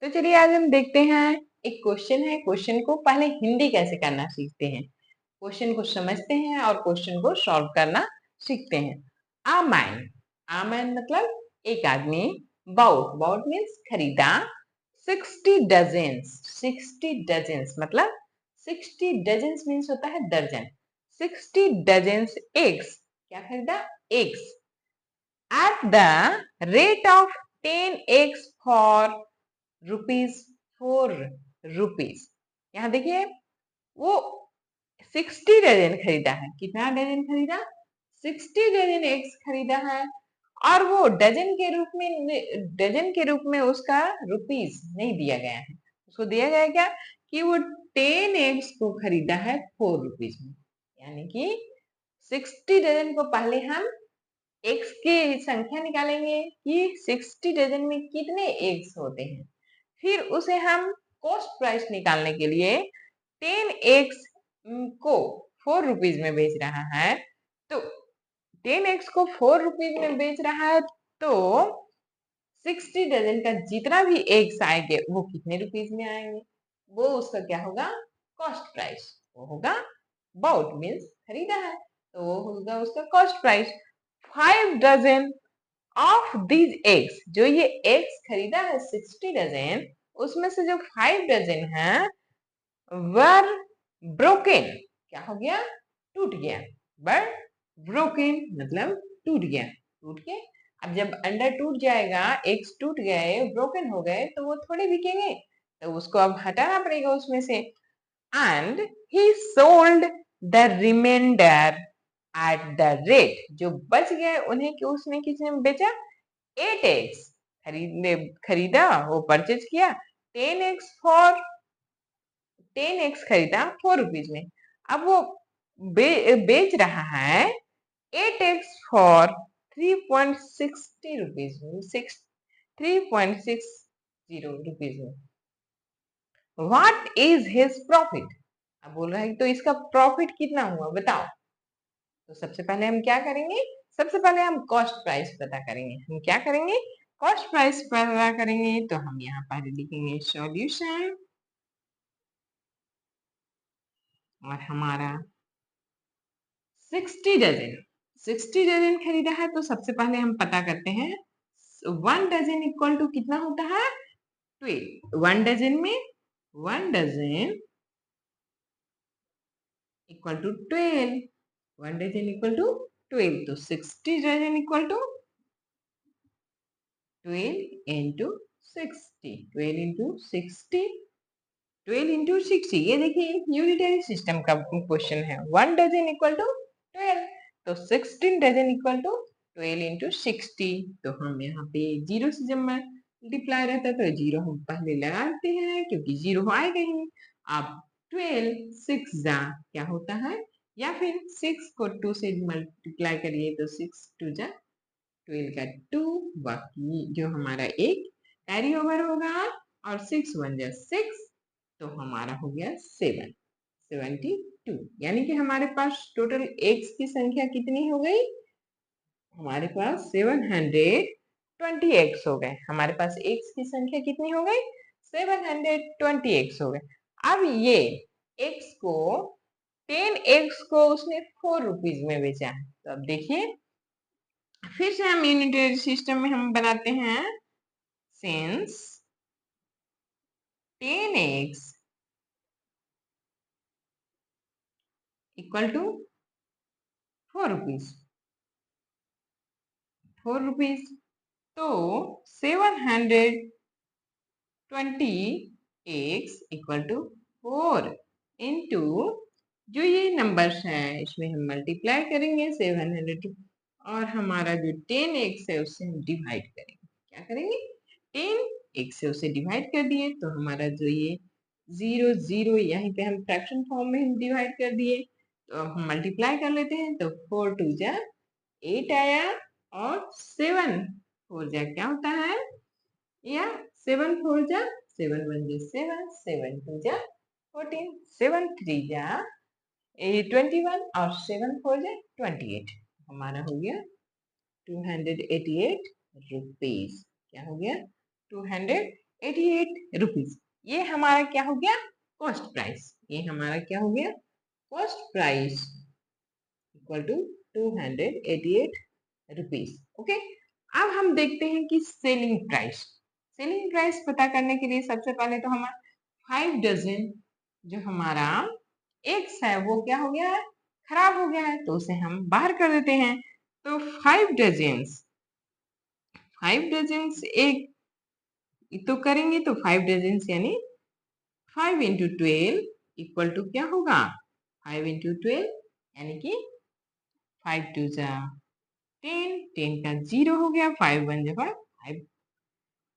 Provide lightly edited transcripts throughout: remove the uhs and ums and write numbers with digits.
तो चलिए आज हम देखते हैं, एक क्वेश्चन है। क्वेश्चन को पहले हिंदी कैसे करना सीखते हैं, क्वेश्चन को समझते हैं और क्वेश्चन को सॉल्व करना सीखते हैं। आ मैन मतलब एक आदमी, बाउट बाउट मीन्स खरीदा, 60 डजन्स, 60 डजन्स मतलब 60 डजन्स मीन्स होता है दर्जन, 60 डजन्स एग्स, क्या खरीदा, eggs, at the rate of 10 eggs for ₹4। यहाँ देखिए वो 60 डजन खरीदा है। कितना डजन खरीदा, 60 डजन एग्स खरीदा है। और वो डजन के रूप में उसका रुपीस नहीं दिया गया है। उसको दिया गया क्या कि वो 10 एग्स को खरीदा है 4 रुपीज में। यानी कि 60 डजन को पहले हम एग्स की संख्या निकालेंगे कि 60 डजन में कितने एग्स होते हैं। फिर उसे हम कॉस्ट प्राइस निकालने के लिए 10 एग्स को 4 रुपीज में बेच रहा है, तो 10 एग्स को 4 रुपीज में बेच रहा है, तो 60 डजन का जितना भी एग्स आएंगे वो कितने रुपीज में आएंगे, वो उसका क्या होगा, कॉस्ट प्राइस। वो होगा बाउट मीन्स खरीदा है, तो वो होगा उसका cost price. 5 dozen of these eggs, जो ये एग्स खरीदा है 60 डजन, उसमें से जो 5 डजन है वर ब्रोकन, क्या हो गया, टूट गया। वर ब्रोकन मतलब टूट गया, टूट के, अब जब अंडा टूट जाएगा, एग्स टूट गए, ब्रोकन हो गए, तो वो थोड़े बिकेंगे, तो उसको अब हटाना पड़ेगा उसमें से। And he sold the remainder at the rate, जो बच गए उन्हें कि उसने किसने बेचा, 8 एग्स खरीदा, वो परचेज किया 10 एग्स फॉर 10 एग्स खरीदा 4 रुपीज में। अब वो बेच रहा है 8 एग्स फॉर 3.60 रुपीज में, 3.60 रुपीज में। व्हाट इज हिज प्रॉफिट, अब बोल रहा है तो इसका प्रॉफिट कितना हुआ बताओ। तो सबसे पहले हम क्या करेंगे, सबसे पहले हम कॉस्ट प्राइस पता करेंगे। हम क्या करेंगे, कॉस्ट प्राइस पता करेंगे। तो हम यहाँ पहले लिखेंगे सॉल्यूशन, और हमारा 60 डजन, 60 डजन खरीदा है, तो सबसे पहले हम पता करते हैं 1 डजन इक्वल टू कितना होता है, 12। 1 डजन में 1 dozen equal to 12, 1 dozen equal to 12, तो 60 dozen equal to 12 into 60, 12 into 60, 12 into 60, ये देखिए यूनिटरी सिस्टम का क्वेश्चन है। 1 डजन इक्वल टू 12, तो 16 डजन इक्वल टू 12 इंटू 60। तो हम यहाँ पे जीरो से जब मल्टीप्लाई रहता है तो जीरो हम पहले लगाते हैं, क्योंकि जीरो आएगा ही। अब 12 6 जा क्या होता है, या फिर 6 को 2 से मल्टीप्लाई करिए तो 6 2 जा 12 का 2, बाकी जो हमारा एक कैरी ओवर होगा, और 6 1 जा 6, तो हमारा हो गया 7, 72। यानी कि हमारे पास टोटल एग्स की संख्या कितनी हो गई, हमारे पास 720 एग्स हो गए। हमारे पास एग्स की संख्या कितनी हो गई, 720 एग्स हो गए। अब ये एग्स को 10 एग्स को उसने 4 रुपीज में बेचा है। तो अब देखिए फिर से हम यूनिटरी सिस्टम में हम बनाते हैं, since 10 eggs equal to 4 rupees, 4 rupees, तो 720 eggs इक्वल टू 4 इंटू, जो ये नंबर्स हैं इसमें हम मल्टीप्लाई करेंगे 700, और हमारा जो 10 eggs है उससे हम डिवाइड करेंगे। क्या करेंगे, 10 eggs से उसे डिवाइड कर दिए, तो हमारा जो ये 0 0 यहीं पे हम फ्रैक्शन फॉर्म में हम डिवाइड कर दिए, तो अब हम मल्टीप्लाई कर लेते हैं, तो 4 2 जा 8 आया, और 7 4 जा क्या होता है, या 7 4 जा 7 1 जा 7, 7 2 जा 14, 7 3 जा 21, और 7 4 जा 28। हमारा हो गया 288 रुपीज। क्या हो गया, 288 88 रुपीज। ये हमारा क्या हो गया, कॉस्ट प्राइस। ये हमारा क्या हो गया, cost price equal to 288 rupees. Okay, अब हम देखते हैं कि सेलिंग प्राइस। सेलिंग प्राइस पता करने के लिए सबसे पहले तो हमारा 5 डजन जो हमारा एग्स है वो क्या हो गया है, खराब हो गया है, तो उसे हम बाहर कर देते हैं। तो 5 डजन एक तो करेंगे, तो 5 डजन यानी 5 इंटू 12 इक्वल टू क्या होगा, 5 इंटू 12 यानी कि 5 टू जा 10, 10 का 0 हो गया, 5 1 जा 5,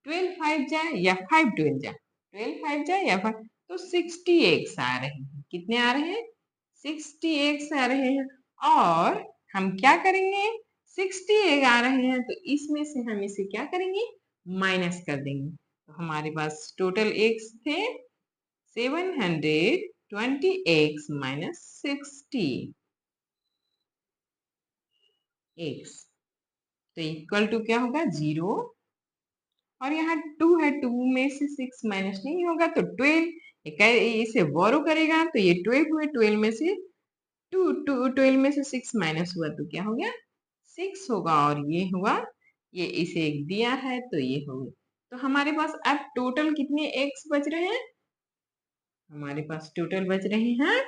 12 5 जा या 5 12 जा, 12 5 जा या 5, तो 60 एग्स आ रहे हैं। कितने आ रहे हैं, 60 एग्स आ रहे हैं। और हम क्या करेंगे, 60 एग आ रहे हैं तो इसमें से हम इसे क्या करेंगे, माइनस कर देंगे। तो हमारे पास टोटल एग्स थे 720 एग्स माइनस 60 एग्स, तो इक्वल टू क्या होगा, 0। और यहाँ 2 है, 2 में से 6 माइनस नहीं होगा तो 12, इसे बोरो करेगा तो ये 12 हुए, 12 में से 12 में से 6 माइनस हुआ तो क्या हो गया, 6 होगा। और ये हुआ, ये इसे एक दिया है तो ये हो गया। तो हमारे पास अब टोटल कितने एक्स बच रहे हैं, हमारे पास टोटल बच रहे हैं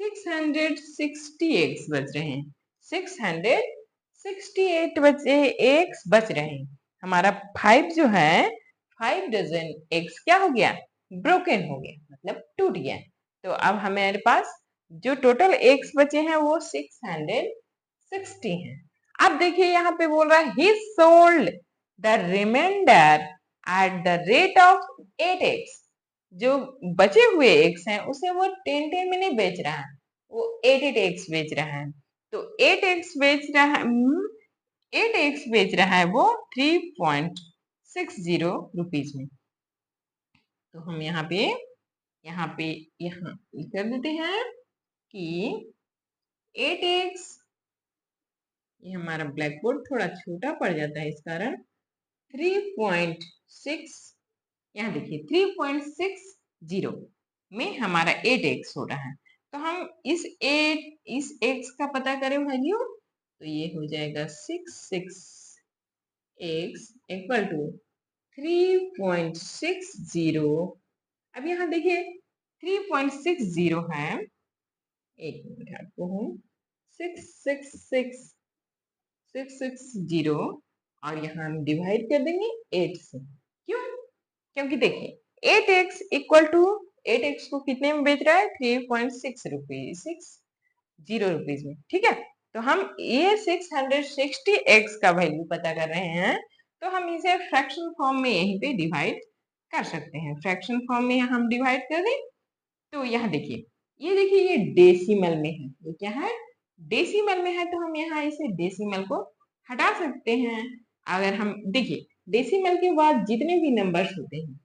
660 एक्स बच रहे हैं, 668 बचे एक्स बच रहे हैं। हमारा 5 जो है, 5 डजन एक्स क्या हो गया, ब्रोकन हो गया, मतलब टूट गया। तो अब हमारे पास जो टोटल एक्स बचे हैं वो 660 हैं। अब देखिए यहाँ पे बोल रहा है ही sold the remainder at the rate of 8x। जो बचे हुए एक्स हैं उसे वो 10 में नहीं बेच रहा है, वो 8 बेच रहा है। तो 8x बेच रहा है, 8x बेच रहा है वो 3.60 रुपीज में। तो हम यहाँ पे यहाँ कर देते हैं कि 8x, ये हमारा ब्लैक बोर्ड थोड़ा छोटा पड़ जाता है इस कारण 3.6, यहाँ देखिए 3.60 में हमारा 8x हो रहा है। तो हम इस x का पता करें वैल्यू, तो ये हो जाएगा 66x इक्वल टू 3.60। अब यहाँ देखिए 3.60 है, एक मिनट आपको हूँ, 660 और यहाँ हम डिवाइड कर देंगे 8 से। क्यों, क्योंकि देखिए 8x इक्वल टू 8x को कितने में बेच रहा है, 3.60 रुपीज में, ठीक है। तो हम ये 660x का वैल्यू पता कर रहे हैं, तो हम इसे फ्रैक्शन फॉर्म में यहीं पे डिवाइड कर सकते हैं। फ्रैक्शन फॉर्म में हम डिवाइड कर दें, तो यहाँ देखिए, ये डेसिमल में है, ये क्या है, डेसिमल में है, तो हम यहाँ इसे डेसिमल को हटा सकते हैं। अगर हम देखिए डेसिमल के बाद जितने भी नंबर्स होते हैं,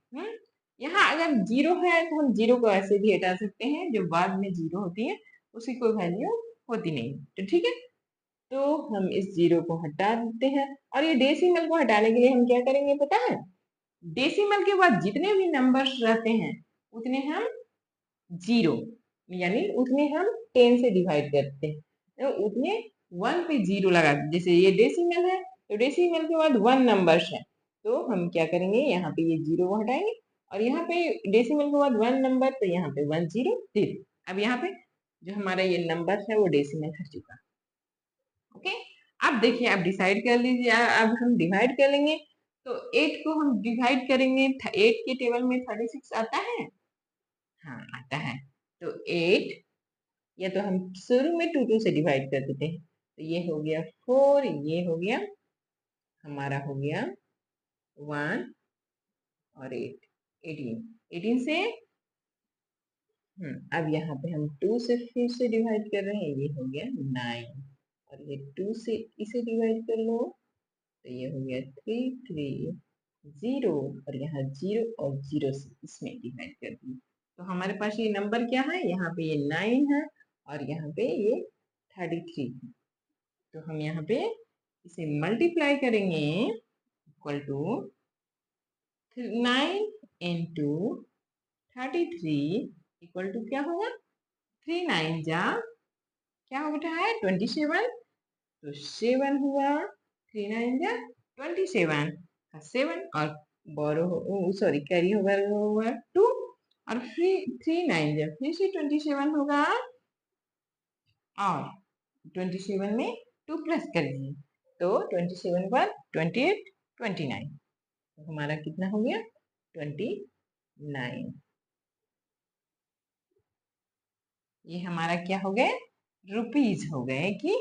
यहाँ अगर 0 है तो हम 0 को ऐसे भी हटा सकते हैं, जो बाद में 0 होती है उसकी कोई वैल्यू होती नहीं, तो ठीक है। तो हम इस 0 को हटा देते हैं, और ये डेसिमल को हटाने के लिए हम क्या करेंगे पता है, डेसिमल के बाद जितने भी नंबर्स रहते हैं उतने हम 0 यानी उतने हम 10 से डिवाइड करते हैं, तो उतने 1 पे 0 लगा, जैसे ये डेसिमल है तो डेसिमल के बाद 1 नंबर्स है, तो हम क्या करेंगे, यहाँ पे ये 0 को हटाएंगे, और यहाँ पे डेसिमल के बाद 1 नंबर, तो यहाँ पे 1 0 0। अब यहाँ पे जो हमारा ये नंबर है वो डेसिमल हट चुका। ओके, अब देखिए, अब डिसाइड कर लीजिए, अब हम डिवाइड कर लेंगे, तो 8 को हम डिवाइड करेंगे, 8 के टेबल में 36 आता है, हाँ आता है। तो 8 या तो हम शुरू में 2 से डिवाइड कर देते हैं, तो ये हो गया 4, ये हो गया हमारा हो गया 1 और 8, 18 से अब यहाँ पे हम 2 से फिर से डिवाइड कर रहे हैं, ये हो गया 9, और ये 2 से इसे डिवाइड कर लो तो ये हो गया 3 3 0, और यहाँ 0 और 0 से इसमें डिवाइड कर दिए, तो हमारे पास ये नंबर क्या है, यहाँ पे ये 9 है और यहाँ पे ये 33 है। तो हम यहाँ पे इसे मल्टीप्लाई करेंगे, equal to 9 into 33 equal to क्या होगा, 3 9 जा क्या हो बेटा है 27, तो 7 हुआ, 3 9 जा 27 का 7 और बोरो सॉरी कैरी होगा 2 और फिर 3 9 जा फिर से 27 होगा और 27 में 2 प्लस कर लीजिए तो 27 पर 28 29, तो हमारा कितना हो गया 29। ये हमारा क्या हो गए रुपीज हो गए कि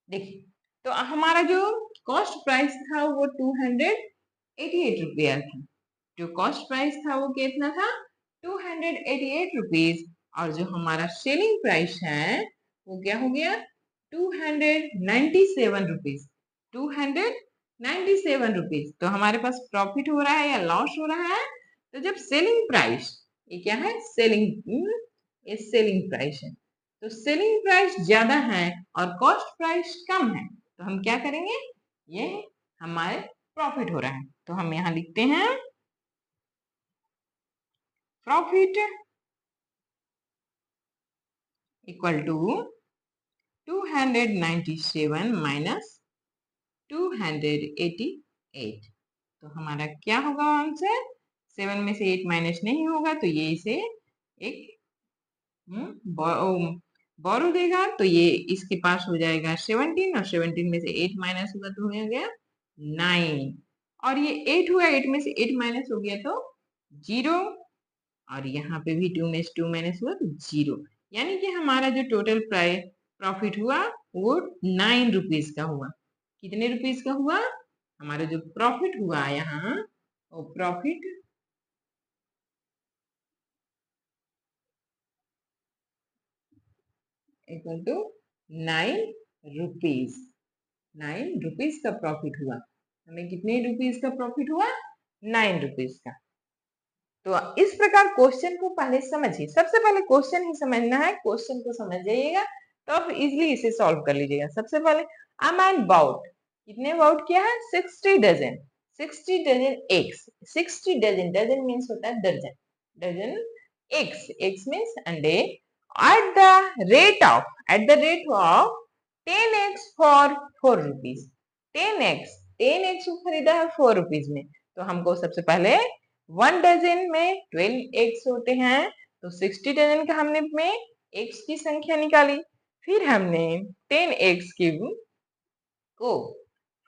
देखिए, तो हमारा जो कॉस्ट प्राइस था वो 288 रुपया था। जो कॉस्ट प्राइस था वो कितना था 288 रुपीज, और जो हमारा सेलिंग प्राइस है वो क्या हो गया 297 रुपीज, 297 रुपीज। तो हमारे पास प्रॉफिट हो रहा है या लॉस हो रहा है, तो जब सेलिंग प्राइस, ये क्या है सेलिंग प्राइस है, तो सेलिंग प्राइस ज्यादा है और कॉस्ट प्राइस कम है, तो हम क्या करेंगे, ये हमारे प्रॉफिट हो रहा है, तो हम यहाँ लिखते हैं प्रॉफिट इक्वल टू 297 माइनस 288। तो हमारा क्या होगा आंसर, 7 में से 8 माइनस नहीं होगा तो ये इसे एक बोरो देगा, तो ये इसके पास हो जाएगा 17 और 17 में से 8 माइनस होगा तो हो गया 9, और ये 8 हुआ, 8 में से 8 माइनस हो गया तो 0, और यहाँ पे भी 2 में से 2 माइनस हुआ तो 0, यानी कि हमारा जो टोटल प्राइस प्रॉफिट हुआ वो 9 रुपीज का हुआ। कितने रुपीज का हुआ, हमारा जो प्रॉफिट हुआ यहाँ वो profit equal to 9 rupees, 9 rupees का प्रॉफिट हुआ। हमें कितने रुपीज का प्रॉफिट हुआ 9 रुपीज का। तो इस प्रकार क्वेश्चन को पहले समझिए, सबसे पहले क्वेश्चन ही समझना है, क्वेश्चन को समझ जाइएगा तो आप इजिली इसे सॉल्व कर लीजिएगा। सबसे पहले अ मैन बाउट, कितने बाउट किया है 60 dozen, 60 dozen eggs, 60 dozen, dozen means होता है दर्जन, डजन एग्स, एग्स मीन्स अंडे, at the rate of 10x for 4 rupees, 10x, 10x को खरीदा है 4 रुपीज में, तो हमको सबसे पहले 1 डजन में 12 एग्स होते हैं, तो 60 डजन का हमने में एग्स की संख्या निकाली, फिर हमने 10 एग्स की को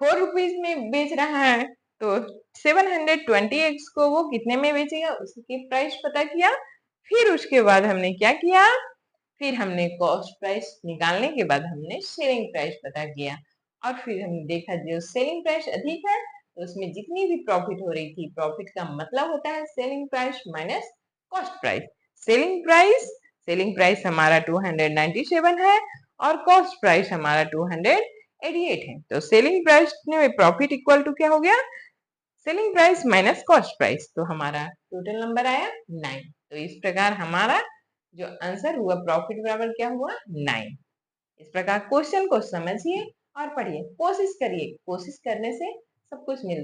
4 रुपीज में बेच रहा है, तो 720 एग्स को वो कितने में बेचेगा उसकी प्राइस पता किया, फिर उसके बाद हमने क्या किया, फिर हमने कॉस्ट प्राइस निकालने के बाद हमने सेलिंग प्राइस पता किया, और फिर हमने देखा जो सेलिंग प्राइस अधिक है तो उसमें जितनी भी प्रॉफिट हो रही थी, प्रॉफिट का मतलब होता है selling price minus cost price, selling price हमारा 297 है और कॉस्ट प्राइस हमारा 288 है, तो सेलिंग प्राइस में प्रॉफिट इक्वल टू क्या हो गया, selling price minus cost price, तो हमारा टोटल नंबर आया 9। तो इस प्रकार हमारा जो आंसर हुआ प्रॉफिट बराबर क्या हुआ 9। इस प्रकार क्वेश्चन को समझिए और पढ़िए, कोशिश करिए, कोशिश करने से सब कुछ मिलता है।